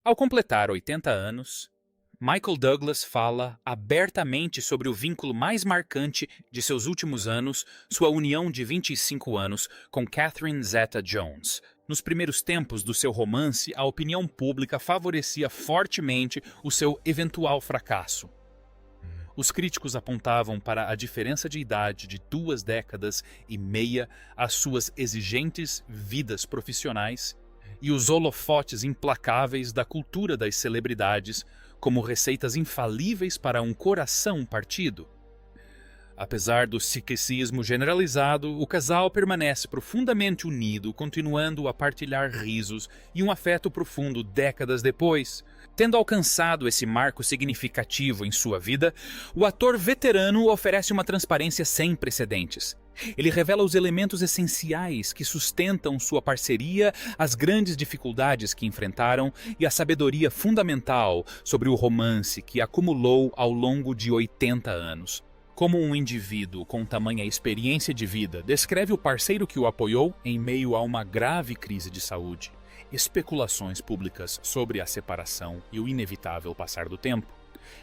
Ao completar 80 anos, Michael Douglas fala abertamente sobre o vínculo mais marcante de seus últimos anos, sua união de 25 anos com Catherine Zeta-Jones. Nos primeiros tempos do seu romance, a opinião pública favorecia fortemente o seu eventual fracasso. Os críticos apontavam para a diferença de idade de 2 décadas e meia, as suas exigentes vidas profissionais e os holofotes implacáveis da cultura das celebridades como receitas infalíveis para um coração partido. Apesar do ceticismo generalizado, o casal permanece profundamente unido, continuando a partilhar risos e um afeto profundo décadas depois. Tendo alcançado esse marco significativo em sua vida, o ator veterano oferece uma transparência sem precedentes. Ele revela os elementos essenciais que sustentam sua parceria, as grandes dificuldades que enfrentaram e a sabedoria fundamental sobre o romance que acumulou ao longo de 80 anos. Como um indivíduo com tamanha experiência de vida descreve o parceiro que o apoiou em meio a uma grave crise de saúde, especulações públicas sobre a separação e o inevitável passar do tempo.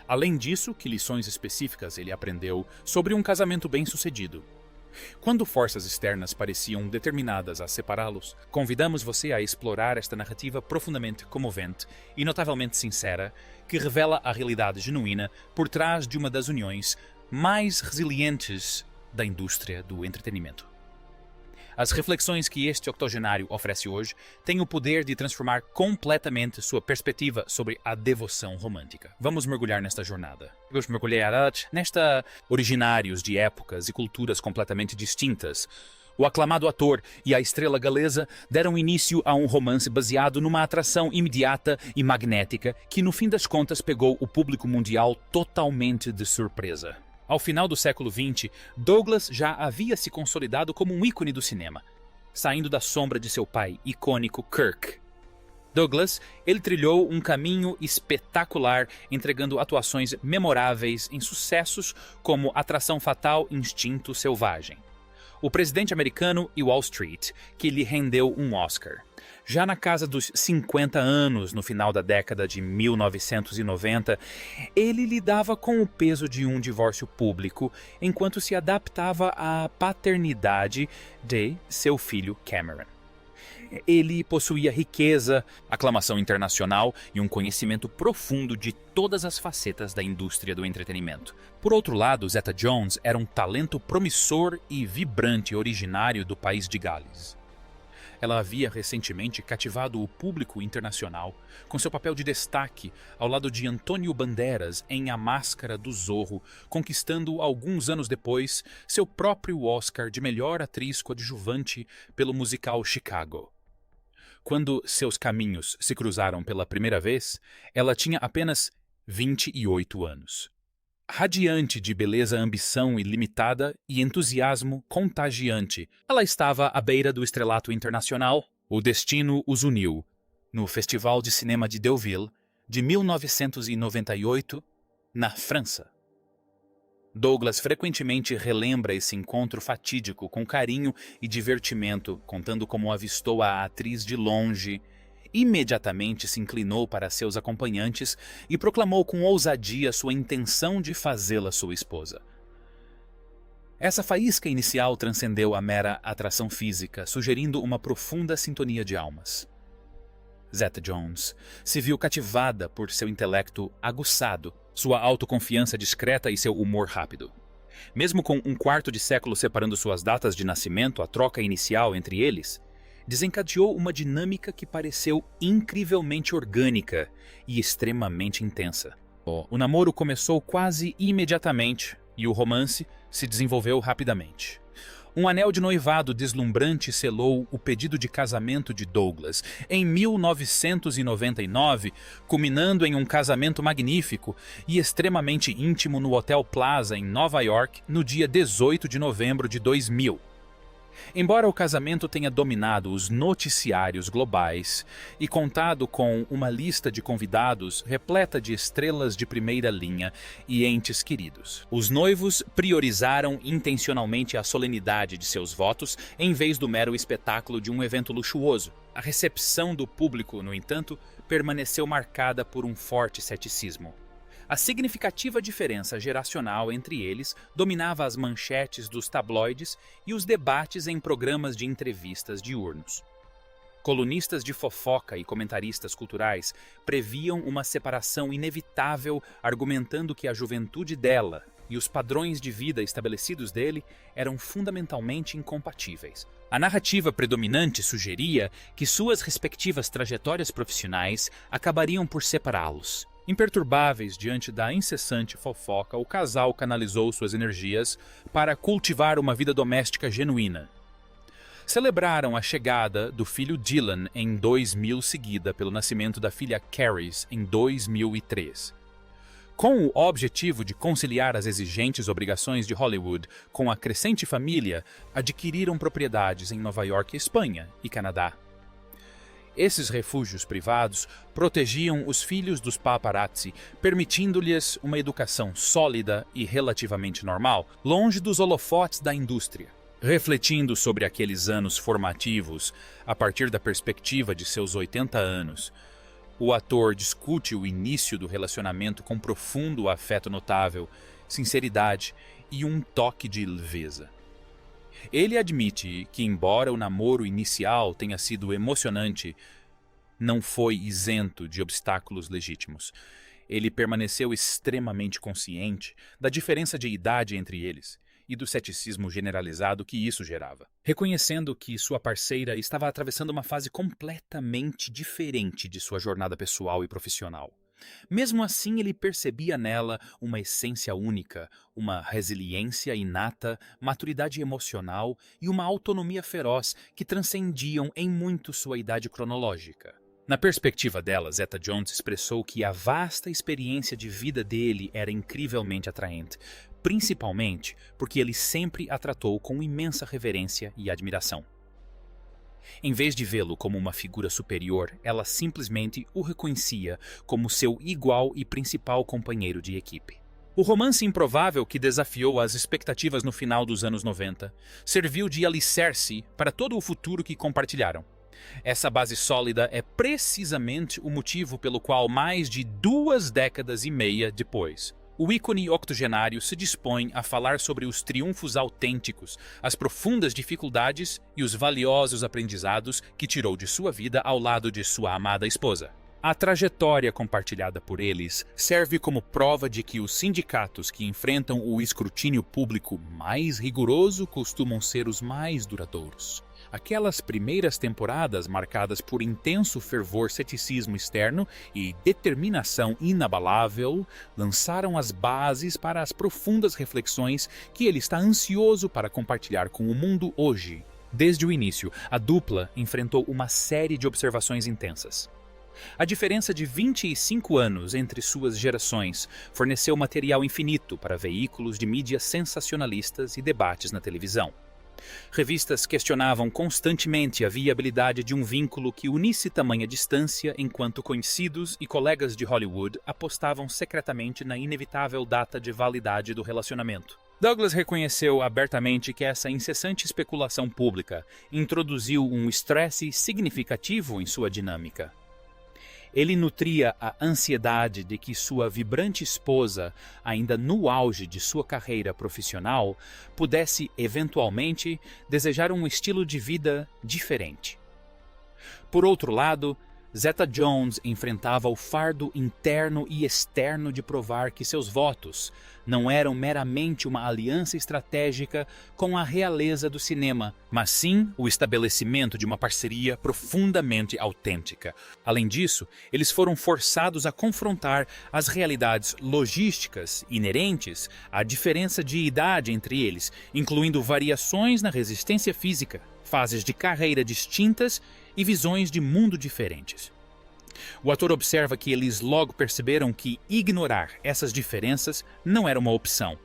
Além disso, que lições específicas ele aprendeu sobre um casamento bem-sucedido. Quando forças externas pareciam determinadas a separá-los, convidamos você a explorar esta narrativa profundamente comovente e notavelmente sincera, que revela a realidade genuína por trás de uma das uniões mais resilientes da indústria do entretenimento. As reflexões que este octogenário oferece hoje têm o poder de transformar completamente sua perspectiva sobre a devoção romântica. Vamos mergulhar nesta jornada. Vamos mergulhar nesta originários de épocas e culturas completamente distintas. O aclamado ator e a estrela galesa deram início a um romance baseado numa atração imediata e magnética que, no fim das contas, pegou o público mundial totalmente de surpresa. Ao final do século XX, Douglas já havia se consolidado como um ícone do cinema, saindo da sombra de seu pai icônico Kirk. Douglas, ele trilhou um caminho espetacular, entregando atuações memoráveis em sucessos como Atração Fatal e Instinto Selvagem. O Presidente Americano e Wall Street, que lhe rendeu um Oscar. Já na casa dos 50 anos, no final da década de 1990, ele lidava com o peso de um divórcio público enquanto se adaptava à paternidade de seu filho Cameron. Ele possuía riqueza, aclamação internacional e um conhecimento profundo de todas as facetas da indústria do entretenimento. Por outro lado, Zeta-Jones era um talento promissor e vibrante originário do país de Gales. Ela havia recentemente cativado o público internacional com seu papel de destaque ao lado de Antônio Banderas em A Máscara do Zorro, conquistando alguns anos depois seu próprio Oscar de melhor atriz coadjuvante pelo musical Chicago. Quando seus caminhos se cruzaram pela primeira vez, ela tinha apenas 28 anos. Radiante de beleza, ambição ilimitada e entusiasmo contagiante, ela estava à beira do estrelato internacional. O destino os uniu no Festival de Cinema de Deauville de 1998, na França. Douglas frequentemente relembra esse encontro fatídico com carinho e divertimento, contando como avistou a atriz de longe. Imediatamente se inclinou para seus acompanhantes e proclamou com ousadia sua intenção de fazê-la sua esposa. Essa faísca inicial transcendeu a mera atração física, sugerindo uma profunda sintonia de almas. Zeta-Jones se viu cativada por seu intelecto aguçado, sua autoconfiança discreta e seu humor rápido. Mesmo com um quarto de século separando suas datas de nascimento, a troca inicial entre eles desencadeou uma dinâmica que pareceu incrivelmente orgânica e extremamente intensa. O namoro começou quase imediatamente e o romance se desenvolveu rapidamente. Um anel de noivado deslumbrante selou o pedido de casamento de Douglas em 1999, culminando em um casamento magnífico e extremamente íntimo no Hotel Plaza, em Nova York, no dia 18 de novembro de 2000. Embora o casamento tenha dominado os noticiários globais e contado com uma lista de convidados repleta de estrelas de primeira linha e entes queridos, os noivos priorizaram intencionalmente a solenidade de seus votos em vez do mero espetáculo de um evento luxuoso. A recepção do público, no entanto, permaneceu marcada por um forte ceticismo. A significativa diferença geracional entre eles dominava as manchetes dos tabloides e os debates em programas de entrevistas diurnos. Colunistas de fofoca e comentaristas culturais previam uma separação inevitável, argumentando que a juventude dela e os padrões de vida estabelecidos dele eram fundamentalmente incompatíveis. A narrativa predominante sugeria que suas respectivas trajetórias profissionais acabariam por separá-los. Imperturbáveis diante da incessante fofoca, o casal canalizou suas energias para cultivar uma vida doméstica genuína. Celebraram a chegada do filho Dylan em 2000, seguida pelo nascimento da filha Caris em 2003. Com o objetivo de conciliar as exigentes obrigações de Hollywood com a crescente família, adquiriram propriedades em Nova York, Espanha e Canadá. Esses refúgios privados protegiam os filhos dos paparazzi, permitindo-lhes uma educação sólida e relativamente normal, longe dos holofotes da indústria. Refletindo sobre aqueles anos formativos, a partir da perspectiva de seus 80 anos, o ator discute o início do relacionamento com profundo afeto notável, sinceridade e um toque de leveza. Ele admite que, embora o namoro inicial tenha sido emocionante, não foi isento de obstáculos legítimos. Ele permaneceu extremamente consciente da diferença de idade entre eles e do ceticismo generalizado que isso gerava, reconhecendo que sua parceira estava atravessando uma fase completamente diferente de sua jornada pessoal e profissional. Mesmo assim, ele percebia nela uma essência única, uma resiliência inata, maturidade emocional e uma autonomia feroz que transcendiam em muito sua idade cronológica. Na perspectiva dela, Zeta-Jones expressou que a vasta experiência de vida dele era incrivelmente atraente, principalmente porque ele sempre a tratou com imensa reverência e admiração. Em vez de vê-lo como uma figura superior, ela simplesmente o reconhecia como seu igual e principal companheiro de equipe. O romance improvável que desafiou as expectativas no final dos anos 90 serviu de alicerce para todo o futuro que compartilharam. Essa base sólida é precisamente o motivo pelo qual, mais de 2 décadas e meia depois, o ícone octogenário se dispõe a falar sobre os triunfos autênticos, as profundas dificuldades e os valiosos aprendizados que tirou de sua vida ao lado de sua amada esposa. A trajetória compartilhada por eles serve como prova de que os sindicatos que enfrentam o escrutínio público mais rigoroso costumam ser os mais duradouros. Aquelas primeiras temporadas, marcadas por intenso fervor, ceticismo externo e determinação inabalável, lançaram as bases para as profundas reflexões que ele está ansioso para compartilhar com o mundo hoje. Desde o início, a dupla enfrentou uma série de observações intensas. A diferença de 25 anos entre suas gerações forneceu material infinito para veículos de mídia sensacionalistas e debates na televisão. Revistas questionavam constantemente a viabilidade de um vínculo que unisse tamanha distância, enquanto conhecidos e colegas de Hollywood apostavam secretamente na inevitável data de validade do relacionamento. Douglas reconheceu abertamente que essa incessante especulação pública introduziu um estresse significativo em sua dinâmica. Ele nutria a ansiedade de que sua vibrante esposa, ainda no auge de sua carreira profissional, pudesse, eventualmente, desejar um estilo de vida diferente. Por outro lado, Zeta-Jones enfrentava o fardo interno e externo de provar que seus votos não eram meramente uma aliança estratégica com a realeza do cinema, mas sim o estabelecimento de uma parceria profundamente autêntica. Além disso, eles foram forçados a confrontar as realidades logísticas inerentes à diferença de idade entre eles, incluindo variações na resistência física, fases de carreira distintas e visões de mundo diferentes. O ator observa que eles logo perceberam que ignorar essas diferenças não era uma opção.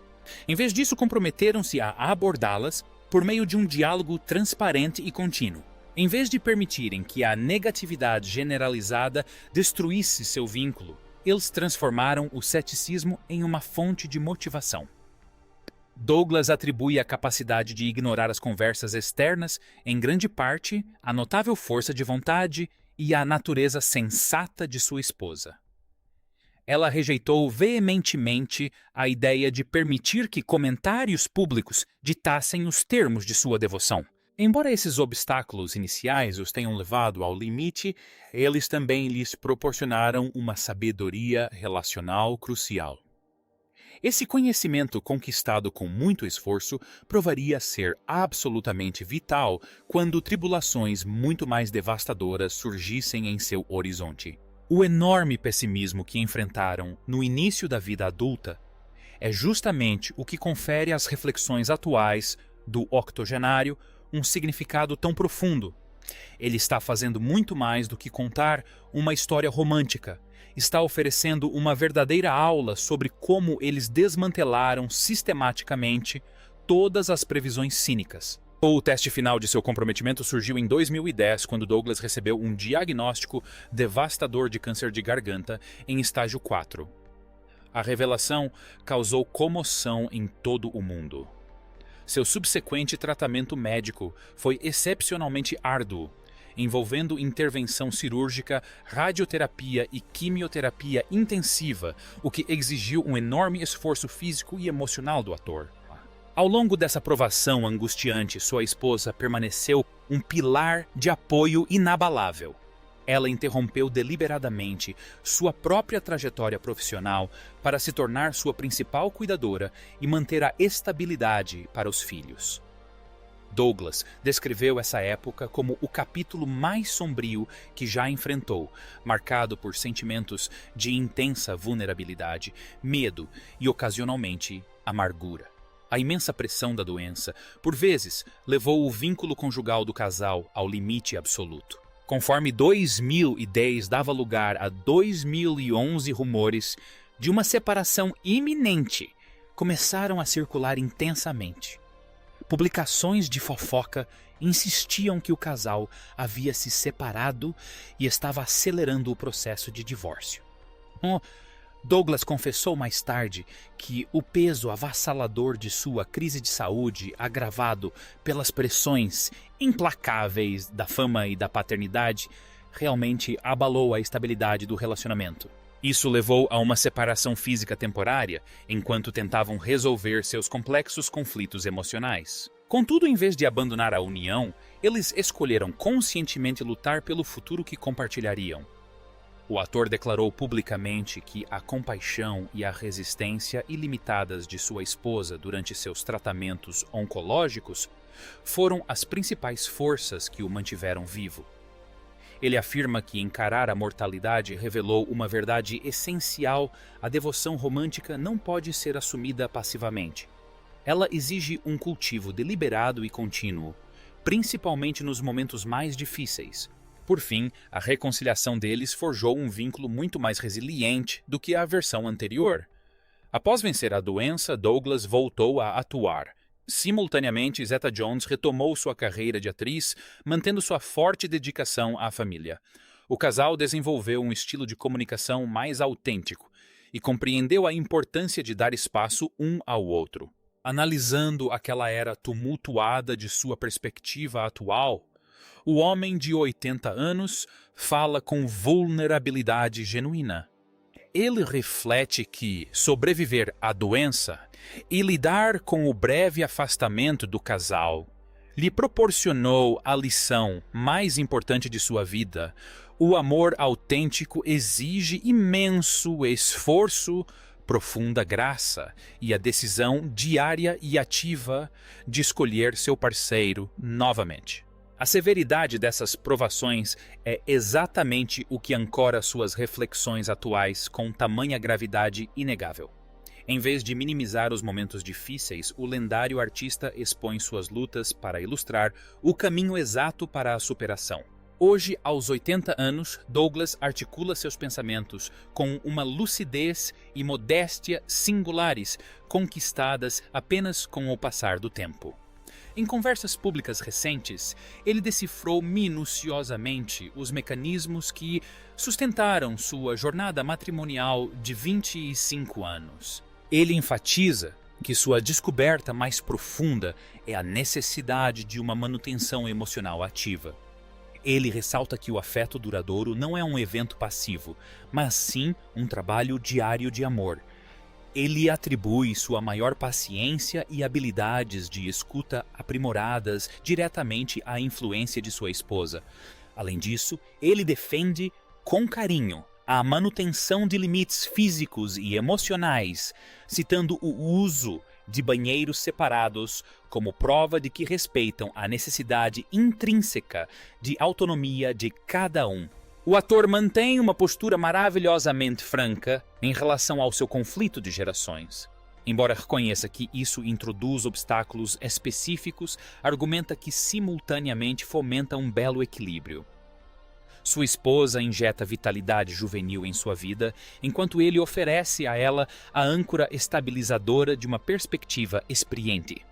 Em vez disso, comprometeram-se a abordá-las por meio de um diálogo transparente e contínuo. Em vez de permitirem que a negatividade generalizada destruísse seu vínculo, eles transformaram o ceticismo em uma fonte de motivação. Douglas atribui a capacidade de ignorar as conversas externas, em grande parte, à notável força de vontade e a natureza sensata de sua esposa. Ela rejeitou veementemente a ideia de permitir que comentários públicos ditassem os termos de sua devoção. Embora esses obstáculos iniciais os tenham levado ao limite, eles também lhes proporcionaram uma sabedoria relacional crucial. Esse conhecimento conquistado com muito esforço provaria ser absolutamente vital quando tribulações muito mais devastadoras surgissem em seu horizonte. O enorme pessimismo que enfrentaram no início da vida adulta é justamente o que confere às reflexões atuais do octogenário um significado tão profundo. Ele está fazendo muito mais do que contar uma história romântica. Está oferecendo uma verdadeira aula sobre como eles desmantelaram sistematicamente todas as previsões cínicas. O teste final de seu comprometimento surgiu em 2010, quando Douglas recebeu um diagnóstico devastador de câncer de garganta em estágio 4. A revelação causou comoção em todo o mundo. Seu subsequente tratamento médico foi excepcionalmente árduo, envolvendo intervenção cirúrgica, radioterapia e quimioterapia intensiva, o que exigiu um enorme esforço físico e emocional do ator. Ao longo dessa provação angustiante, sua esposa permaneceu um pilar de apoio inabalável. Ela interrompeu deliberadamente sua própria trajetória profissional para se tornar sua principal cuidadora e manter a estabilidade para os filhos. Douglas descreveu essa época como o capítulo mais sombrio que já enfrentou, marcado por sentimentos de intensa vulnerabilidade, medo e, ocasionalmente, amargura. A imensa pressão da doença, por vezes, levou o vínculo conjugal do casal ao limite absoluto. Conforme 2010 dava lugar a 2011 rumores de uma separação iminente, começaram a circular intensamente. Publicações de fofoca insistiam que o casal havia se separado e estava acelerando o processo de divórcio. Douglas confessou mais tarde que o peso avassalador de sua crise de saúde, agravado pelas pressões implacáveis da fama e da paternidade, realmente abalou a estabilidade do relacionamento. Isso levou a uma separação física temporária, enquanto tentavam resolver seus complexos conflitos emocionais. Contudo, em vez de abandonar a união, eles escolheram conscientemente lutar pelo futuro que compartilhariam. O ator declarou publicamente que a compaixão e a resistência ilimitadas de sua esposa durante seus tratamentos oncológicos foram as principais forças que o mantiveram vivo. Ele afirma que encarar a mortalidade revelou uma verdade essencial: a devoção romântica não pode ser assumida passivamente. Ela exige um cultivo deliberado e contínuo, principalmente nos momentos mais difíceis. Por fim, a reconciliação deles forjou um vínculo muito mais resiliente do que a versão anterior. Após vencer a doença, Douglas voltou a atuar. Simultaneamente, Zeta-Jones retomou sua carreira de atriz, mantendo sua forte dedicação à família. O casal desenvolveu um estilo de comunicação mais autêntico e compreendeu a importância de dar espaço um ao outro. Analisando aquela era tumultuada de sua perspectiva atual, o homem de 80 anos fala com vulnerabilidade genuína. Ele reflete que sobreviver à doença e lidar com o breve afastamento do casal lhe proporcionou a lição mais importante de sua vida. O amor autêntico exige imenso esforço, profunda graça e a decisão diária e ativa de escolher seu parceiro novamente. A severidade dessas provações é exatamente o que ancora suas reflexões atuais com tamanha gravidade inegável. Em vez de minimizar os momentos difíceis, o lendário artista expõe suas lutas para ilustrar o caminho exato para a superação. Hoje, aos 80 anos, Douglas articula seus pensamentos com uma lucidez e modéstia singulares, conquistadas apenas com o passar do tempo. Em conversas públicas recentes, ele decifrou minuciosamente os mecanismos que sustentaram sua jornada matrimonial de 25 anos. Ele enfatiza que sua descoberta mais profunda é a necessidade de uma manutenção emocional ativa. Ele ressalta que o afeto duradouro não é um evento passivo, mas sim um trabalho diário de amor. Ele atribui sua maior paciência e habilidades de escuta aprimoradas diretamente à influência de sua esposa. Além disso, ele defende, com carinho, a manutenção de limites físicos e emocionais, citando o uso de banheiros separados como prova de que respeitam a necessidade intrínseca de autonomia de cada um. O ator mantém uma postura maravilhosamente franca em relação ao seu conflito de gerações. Embora reconheça que isso introduz obstáculos específicos, argumenta que simultaneamente fomenta um belo equilíbrio. Sua esposa injeta vitalidade juvenil em sua vida, enquanto ele oferece a ela a âncora estabilizadora de uma perspectiva experiente.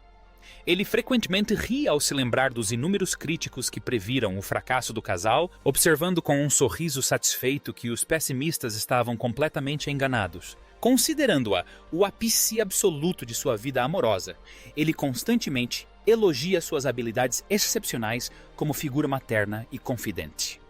Ele frequentemente ri ao se lembrar dos inúmeros críticos que previram o fracasso do casal, observando com um sorriso satisfeito que os pessimistas estavam completamente enganados. Considerando-a o ápice absoluto de sua vida amorosa, ele constantemente elogia suas habilidades excepcionais como figura materna e confidente.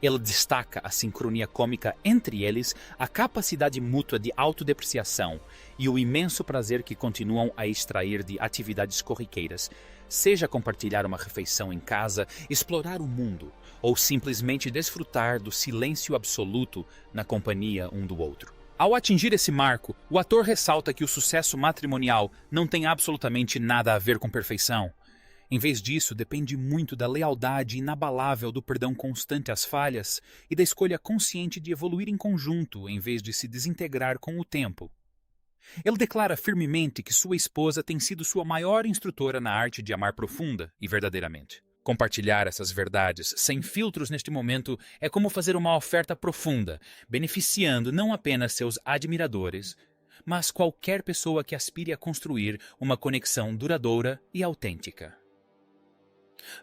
Ele destaca a sincronia cômica entre eles, a capacidade mútua de autodepreciação e o imenso prazer que continuam a extrair de atividades corriqueiras, seja compartilhar uma refeição em casa, explorar o mundo ou simplesmente desfrutar do silêncio absoluto na companhia um do outro. Ao atingir esse marco, o ator ressalta que o sucesso matrimonial não tem absolutamente nada a ver com perfeição. Em vez disso, depende muito da lealdade inabalável do perdão constante às falhas e da escolha consciente de evoluir em conjunto em vez de se desintegrar com o tempo. Ele declara firmemente que sua esposa tem sido sua maior instrutora na arte de amar profunda e verdadeiramente. Compartilhar essas verdades sem filtros neste momento é como fazer uma oferta profunda, beneficiando não apenas seus admiradores, mas qualquer pessoa que aspire a construir uma conexão duradoura e autêntica.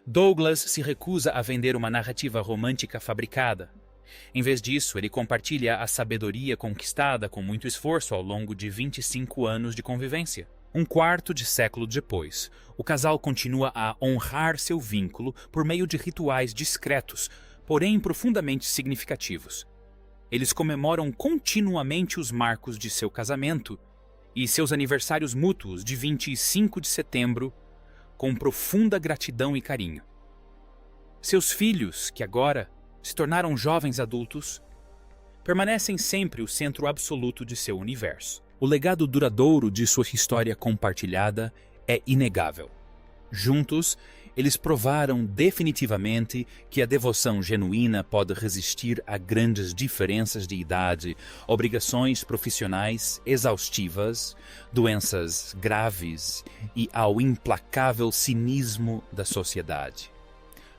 Douglas se recusa a vender uma narrativa romântica fabricada. Em vez disso, ele compartilha a sabedoria conquistada com muito esforço ao longo de 25 anos de convivência. Um quarto de século depois, o casal continua a honrar seu vínculo por meio de rituais discretos, porém profundamente significativos. Eles comemoram continuamente os marcos de seu casamento e seus aniversários mútuos de 25 de setembro, com profunda gratidão e carinho. Seus filhos, que agora se tornaram jovens adultos, permanecem sempre o centro absoluto de seu universo. O legado duradouro de sua história compartilhada é inegável. Juntos, eles provaram definitivamente que a devoção genuína pode resistir a grandes diferenças de idade, obrigações profissionais exaustivas, doenças graves e ao implacável cinismo da sociedade.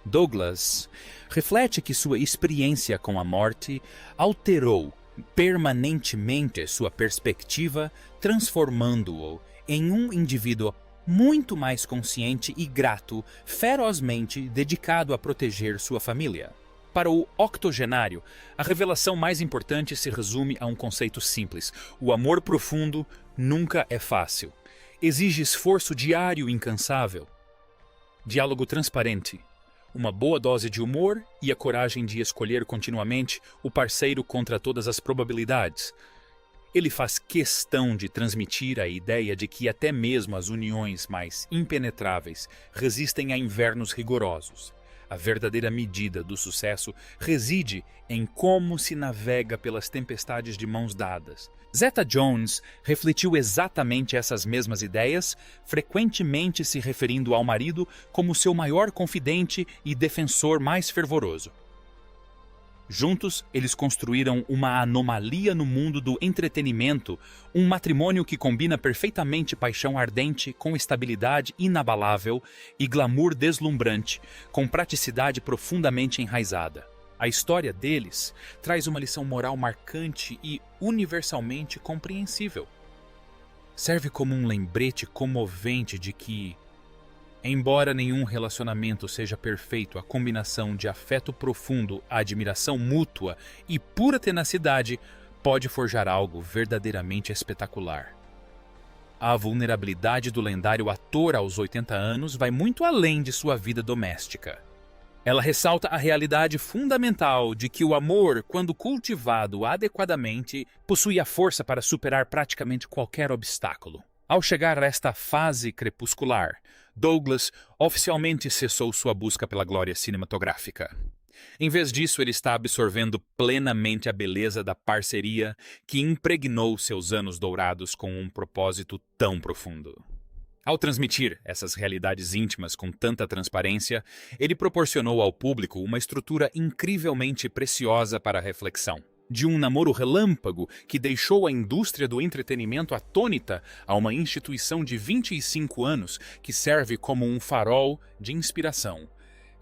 Douglas reflete que sua experiência com a morte alterou permanentemente sua perspectiva, transformando-o em um indivíduo muito mais consciente e grato, ferozmente dedicado a proteger sua família. Para o octogenário, a revelação mais importante se resume a um conceito simples: o amor profundo nunca é fácil. Exige esforço diário e incansável, diálogo transparente, uma boa dose de humor e a coragem de escolher continuamente o parceiro contra todas as probabilidades. Ele faz questão de transmitir a ideia de que até mesmo as uniões mais impenetráveis resistem a invernos rigorosos. A verdadeira medida do sucesso reside em como se navega pelas tempestades de mãos dadas. Zeta Jones refletiu exatamente essas mesmas ideias, frequentemente se referindo ao marido como seu maior confidente e defensor mais fervoroso. Juntos, eles construíram uma anomalia no mundo do entretenimento, um matrimônio que combina perfeitamente paixão ardente com estabilidade inabalável e glamour deslumbrante, com praticidade profundamente enraizada. A história deles traz uma lição moral marcante e universalmente compreensível. Serve como um lembrete comovente de que, embora nenhum relacionamento seja perfeito, a combinação de afeto profundo, admiração mútua e pura tenacidade pode forjar algo verdadeiramente espetacular. A vulnerabilidade do lendário ator aos 80 anos vai muito além de sua vida doméstica. Ela ressalta a realidade fundamental de que o amor, quando cultivado adequadamente, possui a força para superar praticamente qualquer obstáculo. Ao chegar a esta fase crepuscular, Douglas oficialmente cessou sua busca pela glória cinematográfica. Em vez disso, ele está absorvendo plenamente a beleza da parceria que impregnou seus anos dourados com um propósito tão profundo. Ao transmitir essas realidades íntimas com tanta transparência, ele proporcionou ao público uma estrutura incrivelmente preciosa para a reflexão. De um namoro relâmpago que deixou a indústria do entretenimento atônita a uma instituição de 25 anos que serve como um farol de inspiração.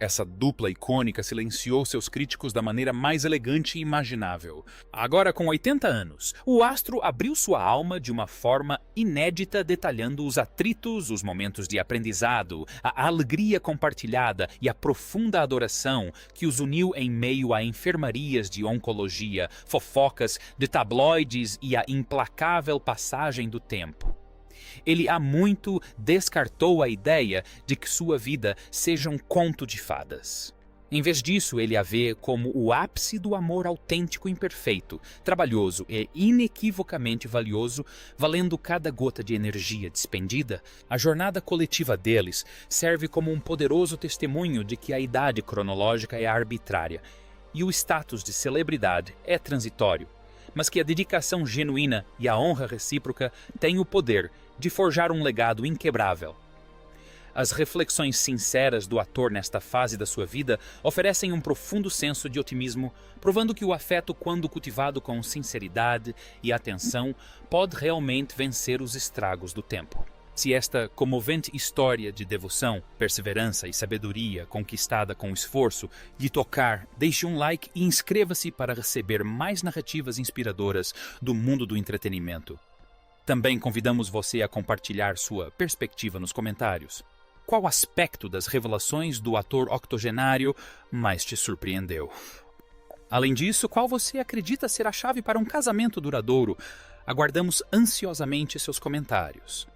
Essa dupla icônica silenciou seus críticos da maneira mais elegante imaginável. Agora, com 80 anos, o astro abriu sua alma de uma forma inédita, detalhando os atritos, os momentos de aprendizado, a alegria compartilhada e a profunda adoração que os uniu em meio a enfermarias de oncologia, fofocas de tabloides e a implacável passagem do tempo. Ele há muito descartou a ideia de que sua vida seja um conto de fadas. Em vez disso, ele a vê como o ápice do amor autêntico e imperfeito, trabalhoso e inequivocamente valioso, valendo cada gota de energia despendida. A jornada coletiva deles serve como um poderoso testemunho de que a idade cronológica é arbitrária e o status de celebridade é transitório, mas que a dedicação genuína e a honra recíproca têm o poder de forjar um legado inquebrável. As reflexões sinceras do ator nesta fase da sua vida oferecem um profundo senso de otimismo, provando que o afeto, quando cultivado com sinceridade e atenção, pode realmente vencer os estragos do tempo. Se esta comovente história de devoção, perseverança e sabedoria conquistada com esforço lhe tocar, deixe um like e inscreva-se para receber mais narrativas inspiradoras do mundo do entretenimento. Também convidamos você a compartilhar sua perspectiva nos comentários. Qual aspecto das revelações do ator octogenário mais te surpreendeu? Além disso, qual você acredita ser a chave para um casamento duradouro? Aguardamos ansiosamente seus comentários.